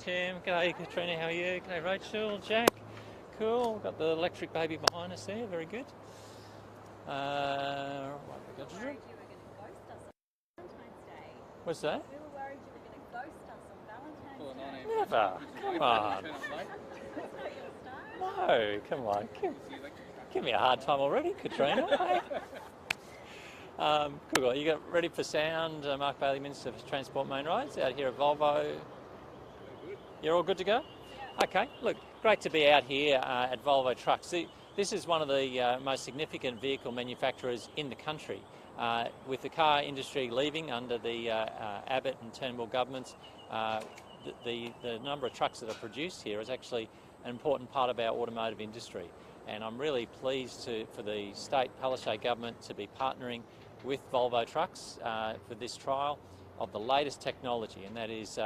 Tim. G'day Katrina, how are you? G'day Rachel, Jack. Cool, got the electric baby behind us there, very good. What have we got to do? What's that? We were worried you were going to ghost us on Valentine's Day. Never. Come on. That's not your style. No, come on. Give me a hard time already, Katrina. Cool. You got ready for sound? Mark Bailey, Minister for Transport Main Roads, out here at Volvo. You're all good to go? Yeah. Okay. Look, great to be out here at Volvo Trucks. This is one of the most significant vehicle manufacturers in the country. With the car industry leaving under the Abbott and Turnbull governments, the number of trucks that are produced here is actually an important part of our automotive industry. And I'm really pleased for the state Palaszczuk government to be partnering with Volvo Trucks for this trial of the latest technology, and that is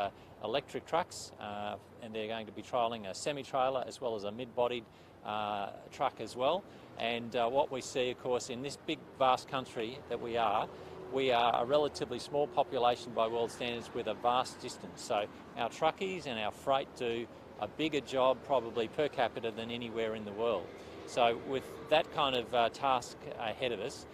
electric trucks, and they're going to be trialling a semi-trailer as well as a mid-bodied truck as well. And what we see, of course, in this big vast country that we are a relatively small population by world standards with a vast distance. So our truckies and our freight do a bigger job probably per capita than anywhere in the world. So with that kind of task ahead of us,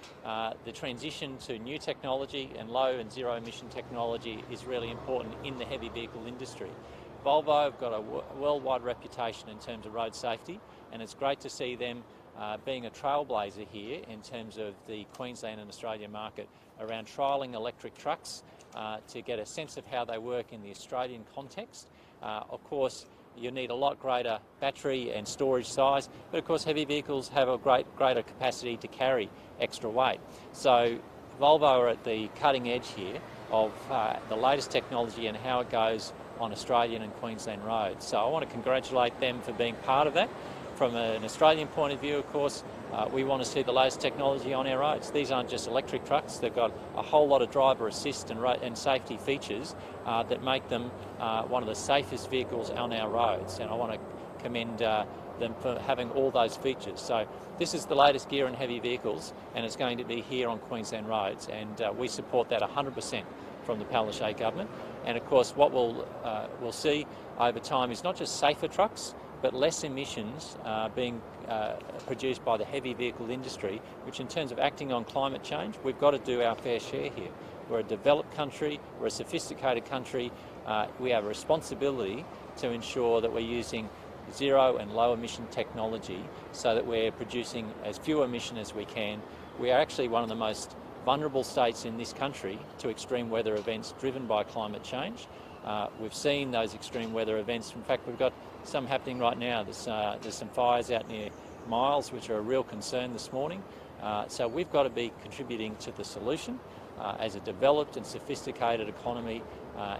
the transition to new technology and low and zero emission technology is really important in the heavy vehicle industry. Volvo have got a worldwide reputation in terms of road safety, and it's great to see them being a trailblazer here in terms of the Queensland and Australia market around trialling electric trucks to get a sense of how they work in the Australian context. Of course, you need a lot greater battery and storage size, but of course heavy vehicles have a greater capacity to carry extra weight. So Volvo are at the cutting edge here of the latest technology and how it goes on Australian and Queensland roads. So I want to congratulate them for being part of that. From an Australian point of view, of course, we want to see the latest technology on our roads. These aren't just electric trucks, they've got a whole lot of driver assist and safety features that make them one of the safest vehicles on our roads, and I want to commend them for having all those features. So this is the latest gear in heavy vehicles, and it's going to be here on Queensland roads, and we support that 100% from the Palaszczuk government. And of course what we'll see over time is not just safer trucks, but less emissions being produced by the heavy vehicle industry, which in terms of acting on climate change, we've got to do our fair share here. We're a developed country, we're a sophisticated country, we have a responsibility to ensure that we're using zero and low emission technology so that we're producing as few emission as we can. We are actually one of the most vulnerable states in this country to extreme weather events driven by climate change. We've seen those extreme weather events. In fact, we've got some happening right now. There's some fires out near Miles, which are a real concern this morning. So we've got to be contributing to the solution as a developed and sophisticated economy,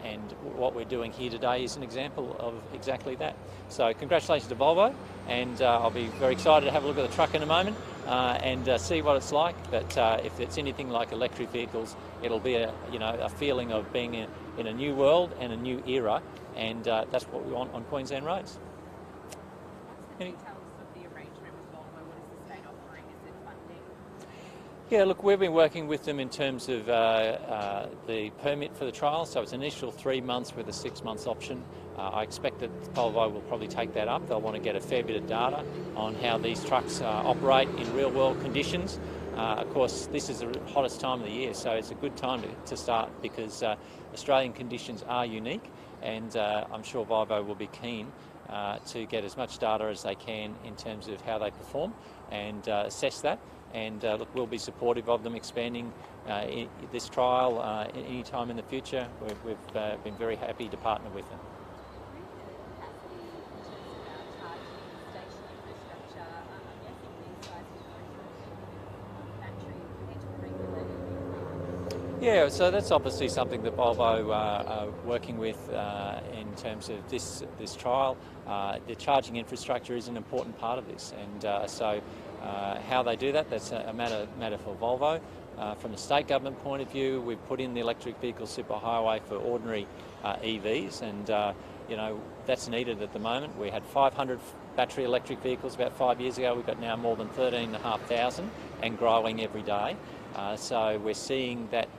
and what we're doing here today is an example of exactly that. So congratulations to Volvo, and I'll be very excited to have a look at the truck in a moment and see what it's like. But if it's anything like electric vehicles, it'll be a feeling of being in a new world and a new era, and that's what we want on Queensland roads. Yeah, look, we've been working with them in terms of the permit for the trial, so it's an initial 3 months with a 6 months option. I expect that Volvo will probably take that up. They'll want to get a fair bit of data on how these trucks operate in real world conditions. Of course, this is the hottest time of the year, so it's a good time to start because Australian conditions are unique, and I'm sure Volvo will be keen to get as much data as they can in terms of how they perform and assess that. And look, we'll be supportive of them expanding this trial any time in the future. We've been very happy to partner with them. Yeah, so that's obviously something that Volvo are working with in terms of this trial. The charging infrastructure is an important part of this, and so how they do that, that's a matter for Volvo. From the state government point of view, we've put in the electric vehicle superhighway for ordinary EVs, and that's needed at the moment. We had 500 battery electric vehicles about 5 years ago. We've got now more than 13,500 and growing every day. So we're seeing that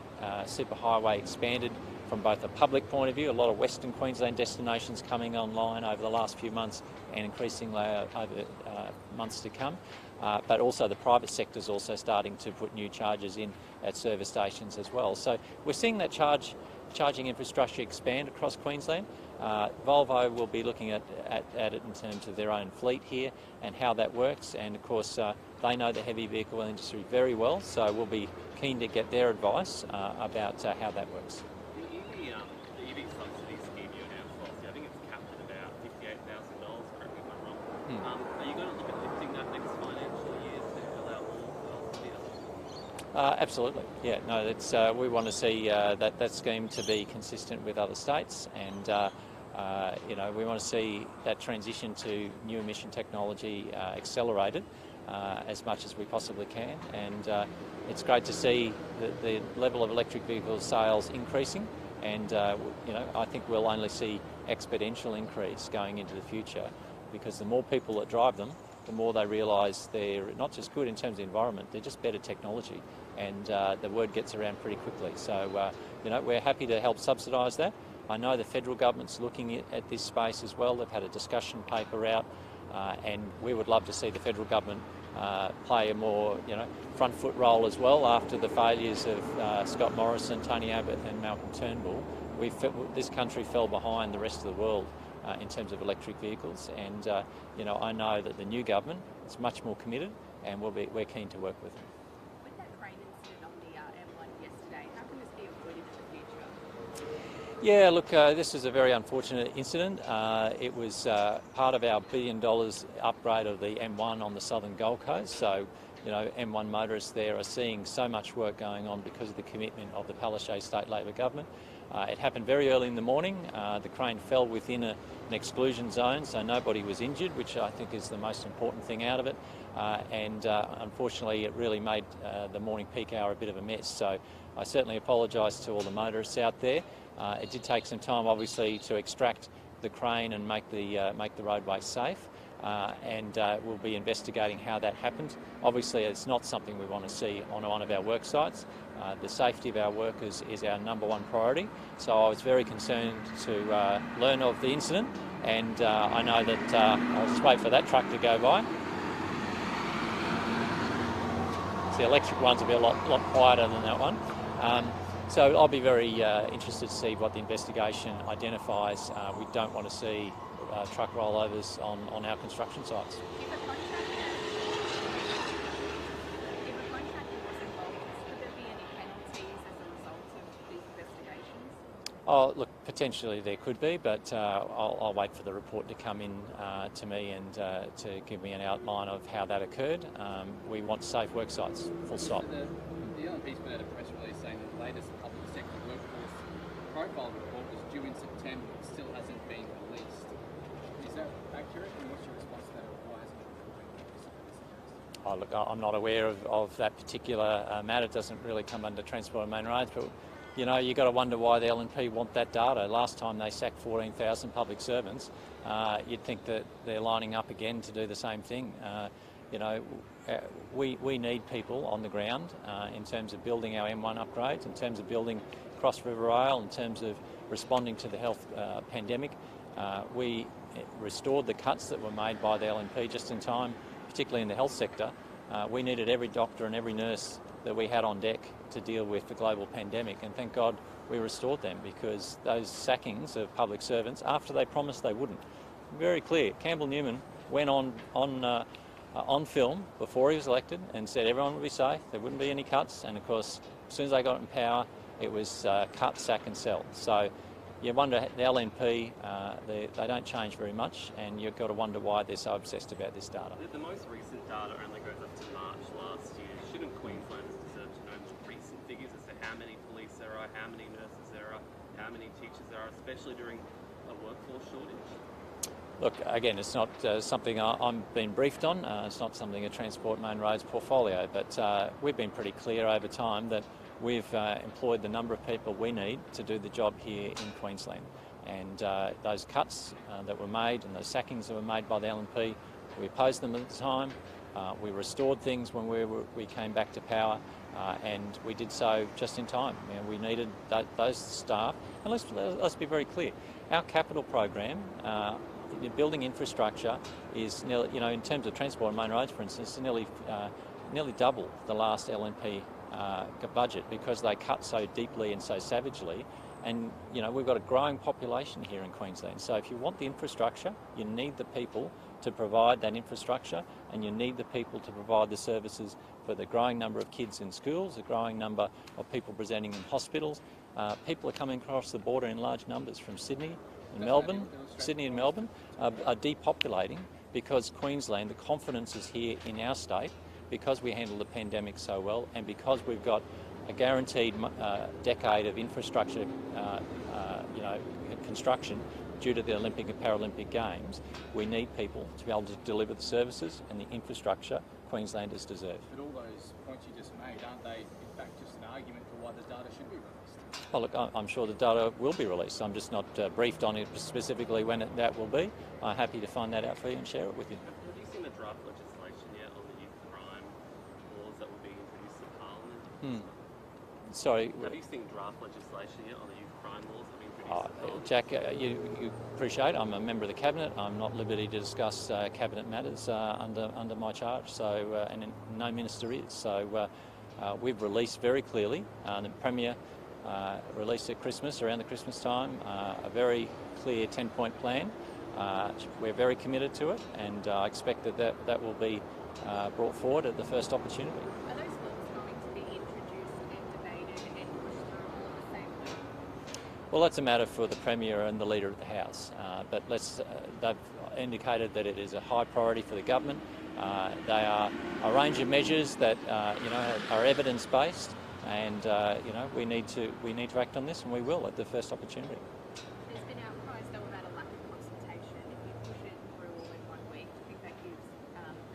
superhighway expanded from both a public point of view, a lot of Western Queensland destinations coming online over the last few months and increasingly over months to come. But also the private sector is also starting to put new chargers in at service stations as well. So we're seeing that charging infrastructure expand across Queensland. Volvo will be looking at it in terms of their own fleet here and how that works, and of course they know the heavy vehicle industry very well, so we'll be keen to get their advice about how that works. The EV subsidy scheme you announced last year, I think it's capped at about $58,000, correct me if I'm wrong. Are you going to look at lifting that next financial year to allow more subsidy? Absolutely, yeah. No, that's, we want to see that scheme to be consistent with other states, and we want to see that transition to new emission technology accelerated as much as we possibly can. And it's great to see the level of electric vehicle sales increasing, and I think we'll only see exponential increase going into the future, because the more people that drive them, the more they realise they're not just good in terms of the environment, they're just better technology, and the word gets around pretty quickly. So, we're happy to help subsidise that. I know the federal government's looking at this space as well. They've had a discussion paper out, and we would love to see the federal government play a more, front foot role as well after the failures of Scott Morrison, Tony Abbott and Malcolm Turnbull. This country fell behind the rest of the world in terms of electric vehicles, and I know that the new government is much more committed, and we're keen to work with them. With that crane incident on the M1 yesterday, how can this be avoided in the future? Yeah, look, this is a very unfortunate incident. It was part of our $1 billion upgrade of the M1 on the southern Gold Coast. So, M1 motorists there are seeing so much work going on because of the commitment of the Palaszczuk State Labor Government. It happened very early in the morning. The crane fell within an exclusion zone, so nobody was injured, which I think is the most important thing out of it. Unfortunately, it really made the morning peak hour a bit of a mess. So I certainly apologise to all the motorists out there. It did take some time, obviously, to extract the crane and make the roadway safe. We'll be investigating how that happened. Obviously, it's not something we want to see on one of our work sites. The safety of our workers is our number one priority. So I was very concerned to learn of the incident, and I know that I'll just wait for that truck to go by. So the electric ones will be a lot quieter than that one. So I'll be very interested to see what the investigation identifies. We don't want to see truck rollovers on our construction sites. If a contractor was involved, could there be any penalties as a result of these investigations? Oh, look, potentially there could be, but I'll wait for the report to come in to me and to give me an outline of how that occurred. We want safe work sites, full stop. So the LNP's put out a press release saying that the latest public sector workforce profile report was due in September but still hasn't been released. Is that accurate, and what's your response to that? Why hasn't it been released? Oh, look, I'm not aware of that particular matter. It doesn't really come under Transport and Main Roads, but you've got to wonder why the LNP want that data. Last time they sacked 14,000 public servants, you'd think that they're lining up again to do the same thing. We need people on the ground in terms of building our M1 upgrades, in terms of building Cross River Rail, in terms of responding to the health pandemic. We restored the cuts that were made by the LNP just in time, particularly in the health sector. We needed every doctor and every nurse that we had on deck to deal with the global pandemic, and thank God we restored them, because those sackings of public servants, after they promised they wouldn't, very clear. Campbell Newman went on film before he was elected and said everyone would be safe, there wouldn't be any cuts, and of course as soon as they got in power it was cut, sack and sell. So you wonder, the LNP, they don't change very much, and you've got to wonder why they're so obsessed about this data. The most recent data only goes up to March last year. Shouldn't Queenslanders deserve to know more recent figures as to how many police there are, how many nurses there are, how many teachers there are, especially during a workforce shortage? Look, again, it's not something I'm being briefed on. It's not something a Transport Main Roads portfolio, but we've been pretty clear over time that we've employed the number of people we need to do the job here in Queensland. And those cuts that were made and those sackings that were made by the LNP, we opposed them at the time. We restored things when we came back to power, and we did so just in time. You know, we needed those staff. And let's be very clear. Our capital program, building infrastructure, is nearly, you know, in terms of transport and main roads, for instance, nearly double the last LNP budget, because they cut so deeply and so savagely. And, you know, we've got a growing population here in Queensland. So if you want the infrastructure, you need the people to provide that infrastructure, and you need the people to provide the services for the growing number of kids in schools, the growing number of people presenting in hospitals. People are coming across the border in large numbers from Sydney and Melbourne. Sydney and Melbourne are depopulating because Queensland, the confidence is here in our state, because we handled the pandemic so well, and because we've got a guaranteed decade of infrastructure, construction due to the Olympic and Paralympic Games. We need people to be able to deliver the services and the infrastructure Queenslanders deserve. But all those points you just made, aren't they in fact just an argument for why the data should be released? Well, look, I'm sure the data will be released. I'm just not briefed on it specifically when that will be. I'm happy to find that out for you and share it with you. Have you seen the draft legislation yet on the youth crime laws that will be introduced to Parliament? Sorry. Have you seen draft legislation yet on the youth crime laws that have been introduced to Parliament? Jack, you appreciate I'm a member of the Cabinet. I'm not at liberty to discuss Cabinet matters under my charge, so and no minister is. So we've released very clearly, the Premier released at Christmas, around the Christmas time, a very clear 10-point plan. We're very committed to it, and I expect that will be brought forward at the first opportunity. Are those laws going to be introduced and debated and pushed through all at the same time? Well, that's a matter for the Premier and the Leader of the House, but they've indicated that it is a high priority for the government. They are a range of measures that are evidence-based, and we need to act on this, and we will at the first opportunity. There's been outcries though about a lack of consultation. If you push it through all in 1 week, do you think that gives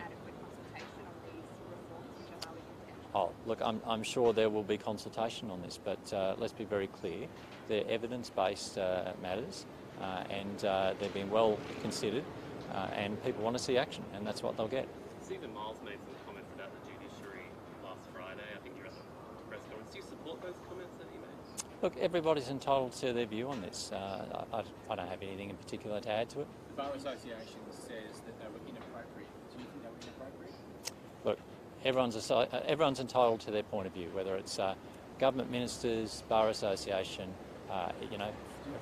adequate consultation on these reforms, which are highly contentious? Oh, look, I'm sure there will be consultation on this, but let's be very clear. They're evidence-based matters, and they've been well considered, and people want to see action, and that's what they'll get. Stephen Miles made some comments about the judiciary last Friday. I think you're at the press conference. Do you support those comments that he made? Look, everybody's entitled to their view on this. I don't have anything in particular to add to it. The Bar Association says that they were inappropriate. Do you think they were inappropriate? Look, everyone's entitled to their point of view, whether it's government ministers, Bar Association,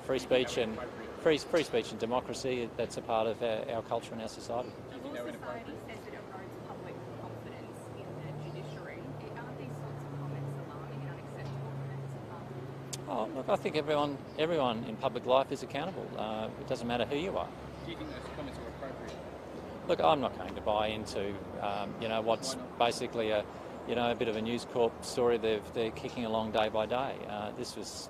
free speech and democracy. That's a part of our culture and our society. The Law Society says it erodes public confidence in the judiciary. Aren't these sorts of comments alarming and unacceptable for members of Parliament? Oh, look, I think everyone in public life is accountable. It doesn't matter who you are. Do you think those comments are appropriate? Look, I'm not going to buy into what's basically a bit of a News Corp story. They're kicking along day by day. This was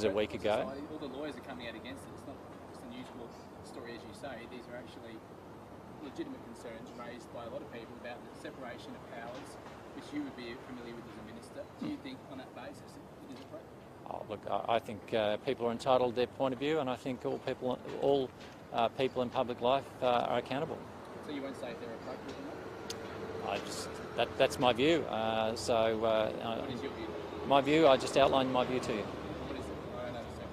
a week ago. All the lawyers are coming out against it. It's not just a News Corp story, as you say. These are actually legitimate concerns raised by a lot of people about the separation of powers, which you would be familiar with as a minister. Do you think, on that basis, it is appropriate? Oh, look, I think people are entitled to their point of view, and I think all people in public life are accountable. So you won't say if they're appropriate or not? That's my view. What is your view? My view, I just outlined my view to you. What is it? I don't understand.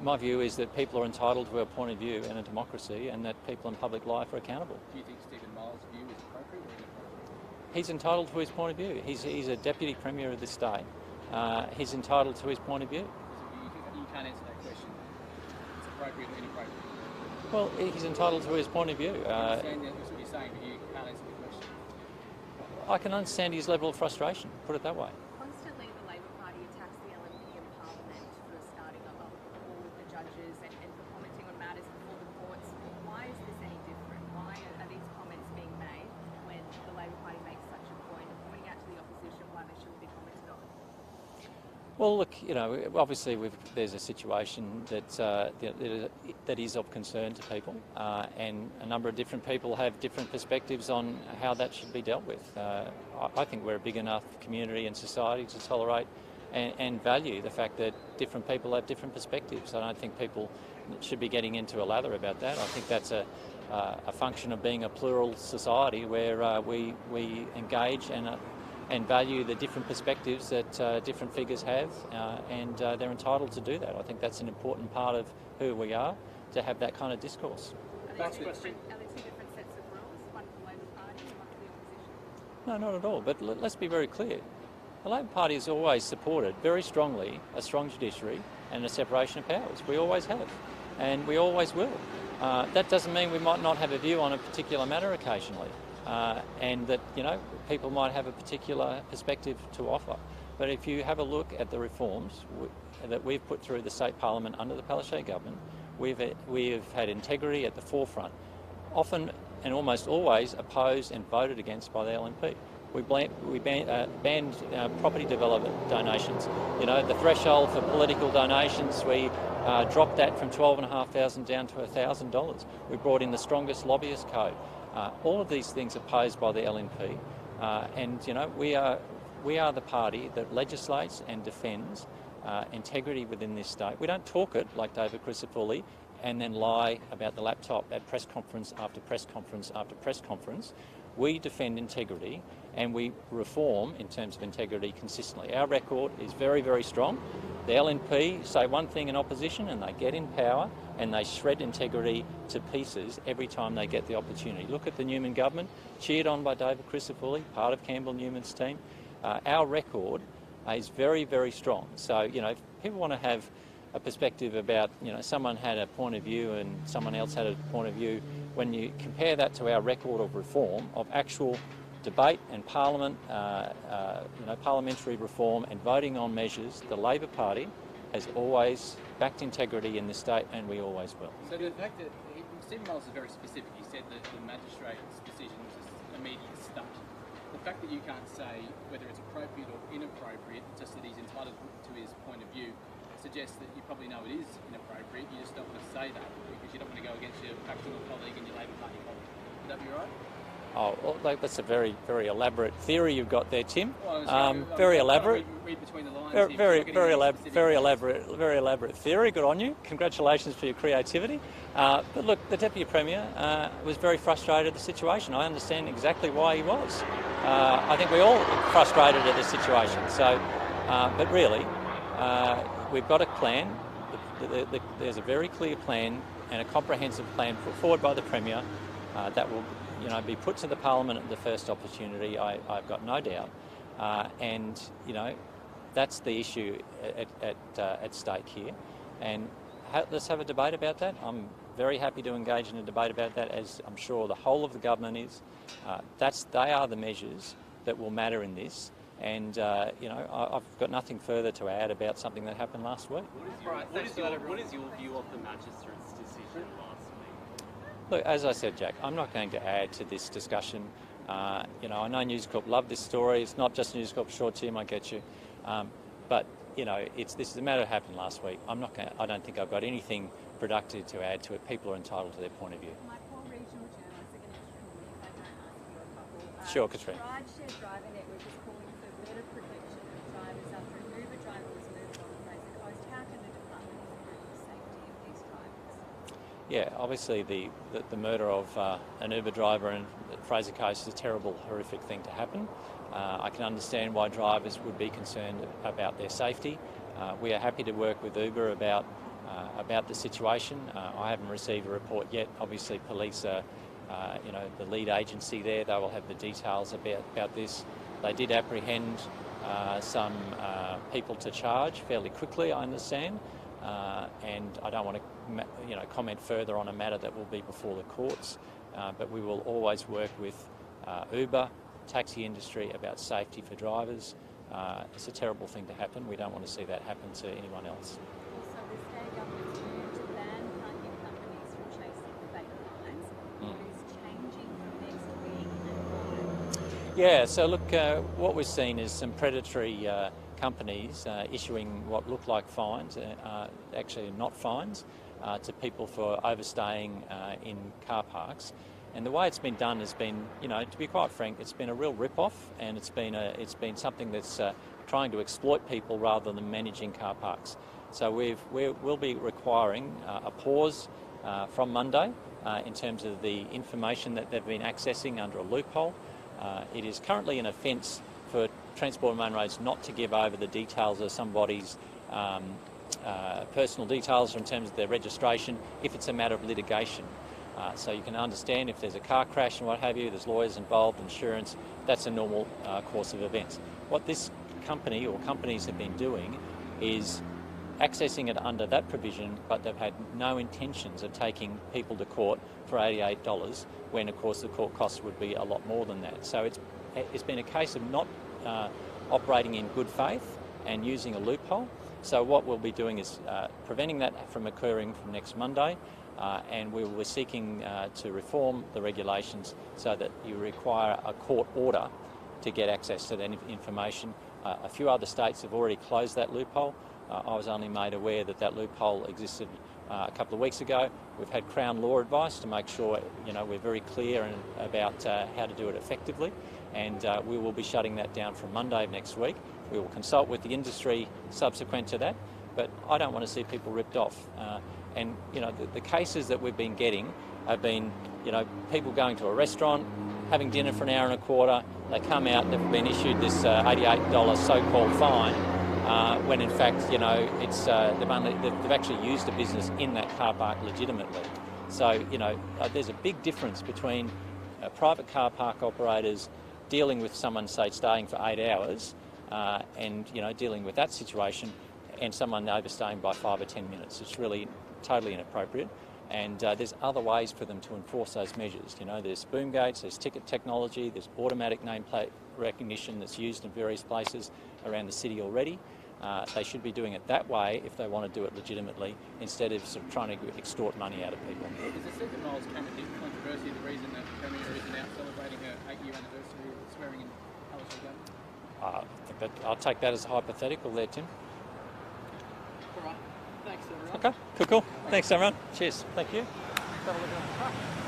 My view is that people are entitled to a point of view in a democracy, and that people in public life are accountable. Do you think Stephen Miles' view is appropriate or inappropriate? He's entitled to his point of view. He's a deputy premier of this state. He's entitled to his point of view. You can't answer that question. It's appropriate or inappropriate. Well, he's entitled to his point of view. I understand that's what you're saying, but you can't answer the question. I can understand his level of frustration, put it that way. Constantly, the Labor Party attacks the LNP in Parliament for starting a war with the judges and for commenting on matters before the courts. Why is this any different? Why are these comments being made when the Labor Party makes such a point of pointing out to the opposition why they shouldn't be commented on? Well, look, obviously there's a situation that is of concern to people, and a number of different people have different perspectives on how that should be dealt with. I think we're a big enough community and society to tolerate and value the fact that different people have different perspectives. I don't think people should be getting into a lather about that. I think that's a function of being a plural society where we engage and value the different perspectives that different figures have, and they're entitled to do that. I think that's an important part of who we are, to have that kind of discourse. Are there two different sets of rules, one for the Labor Party and one for the opposition? No, not at all. But let's be very clear. The Labor Party has always supported very strongly a strong judiciary and a separation of powers. We always have, and we always will. That doesn't mean we might not have a view on a particular matter occasionally, and that, you know, people might have a particular perspective to offer. But if you have a look at the reforms that we've put through the state parliament under the Palaszczuk government, we've had integrity at the forefront, often and almost always opposed and voted against by the LNP. We banned property development donations. You know, the threshold for political donations, we dropped that from $12,500 down to $1,000. We brought in the strongest lobbyist code. All of these things opposed by the LNP, and you know, we are the party that legislates and defends integrity within this state. We don't talk it like David Crisafulli and then lie about the laptop at press conference after press conference after press conference. We defend integrity and we reform in terms of integrity consistently. Our record is very, very strong. The LNP say one thing in opposition and they get in power and they shred integrity to pieces every time they get the opportunity. Look at the Newman government, cheered on by David Crisafulli, part of Campbell Newman's team. Our record is very, very strong. So, you know, if people want to have a perspective about, you know, someone had a point of view and someone else had a point of view, when you compare that to our record of reform, of actual debate and parliament, you know, parliamentary reform and voting on measures, the Labor Party has always backed integrity in the state, and we always will. So the fact that Stephen Miles is very specific, he said that the magistrate's decision was just immediate stunt. The fact that you can't say whether it's appropriate or inappropriate, just that he's entitled to his point of view, suggests that you probably know it is inappropriate. You just don't want to say that because you don't want to go against your factional colleague and your Labor Party colleague. Would that be right? Oh, well, that's a very, very elaborate theory you've got there, Tim. Well, very elaborate. Read between the lines. Very elaborate theory. Good on you. Congratulations for your creativity. But look, the Deputy Premier was very frustrated at the situation. I understand exactly why he was. I think we're all frustrated at the situation. So, but really, we've got a plan. There's a very clear plan and a comprehensive plan put forward by the Premier that will, you know, be put to the Parliament at the first opportunity. I've got no doubt, and you know, that's the issue at stake here. And let's have a debate about that. I'm very happy to engage in a debate about that, as I'm sure the whole of the government is. They are the measures that will matter in this. And you know, I've got nothing further to add about something that happened last week. What is your view of the magistrate's decision last week? Look, as I said, Jack, I'm not going to add to this discussion. You know, I know News Corp love this story. It's not just News Corp, sure, Tim, I get you. But you know, this is a matter that happened last week. I don't think I've got anything productive to add to it. People are entitled to their point of view. My poor regional journalists are going to kill me if I don't ask you a couple. Sure, Katrina. Rideshare driver network is calling for better protection of drivers after an Uber driver was moved on Fraser Coast. How can the department improve the safety of these drivers? Yeah, obviously the murder of an Uber driver in Fraser Coast is a terrible, horrific thing to happen. I can understand why drivers would be concerned about their safety. We are happy to work with Uber about the situation. I haven't received a report yet. Obviously, police are, you know, the lead agency there. They will have the details about this. They did apprehend some people to charge fairly quickly, I understand. And I don't want to, you know, comment further on a matter that will be before the courts. But we will always work with Uber, taxi industry, about safety for drivers. It's a terrible thing to happen. We don't want to see that happen to anyone else. Also, the state government's moved to ban parking companies from chasing fake fines. What is changing from next week and why? Yeah, so look, what we've seen is some predatory companies issuing what look like fines, actually not fines, to people for overstaying in car parks. And the way it's been done has been, you know, to be quite frank, it's been a real rip-off, and it's been something that's trying to exploit people rather than managing car parks. So we'll be requiring a pause from Monday in terms of the information that they've been accessing under a loophole. It is currently an offence for Transport and Main Roads not to give over the details of somebody's personal details in terms of their registration if it's a matter of litigation. So you can understand if there's a car crash and what have you, there's lawyers involved, insurance, that's a normal course of events. What this company or companies have been doing is accessing it under that provision, but they've had no intentions of taking people to court for $88 when, of course, the court costs would be a lot more than that. So it's been a case of not operating in good faith and using a loophole. So what we'll be doing is preventing that from occurring from next Monday, and we will be seeking to reform the regulations so that you require a court order to get access to that information. A few other states have already closed that loophole. I was only made aware that that loophole existed a couple of weeks ago. We've had Crown law advice to make sure we're very clear about how to do it effectively, and we will be shutting that down from Monday of next week. We will consult with the industry subsequent to that, but I don't want to see people ripped off. And the cases that we've been getting have been people going to a restaurant, having dinner for an hour and a quarter, they come out, they've been issued this $88 so-called fine, when in fact it's they've actually used a business in that car park legitimately. So there's a big difference between private car park operators dealing with someone, say, staying for 8 hours and dealing with that situation, and someone overstaying by 5 or 10 minutes. It's really totally inappropriate, and there's other ways for them to enforce those measures. There's boom gates, there's ticket technology, there's automatic nameplate recognition that's used in various places around the city already. They should be doing it that way if they want to do it legitimately, instead of sort of trying to extort money out of people. Is the second Miles Cameron controversy the reason that the Premier isn't out celebrating her 8-year anniversary of swearing in Palaszczuk? I'll take that as a hypothetical there, Tim. All right. Thanks, everyone. Okay, cool. Thanks, everyone. Cheers. Thank you. Have a look at that.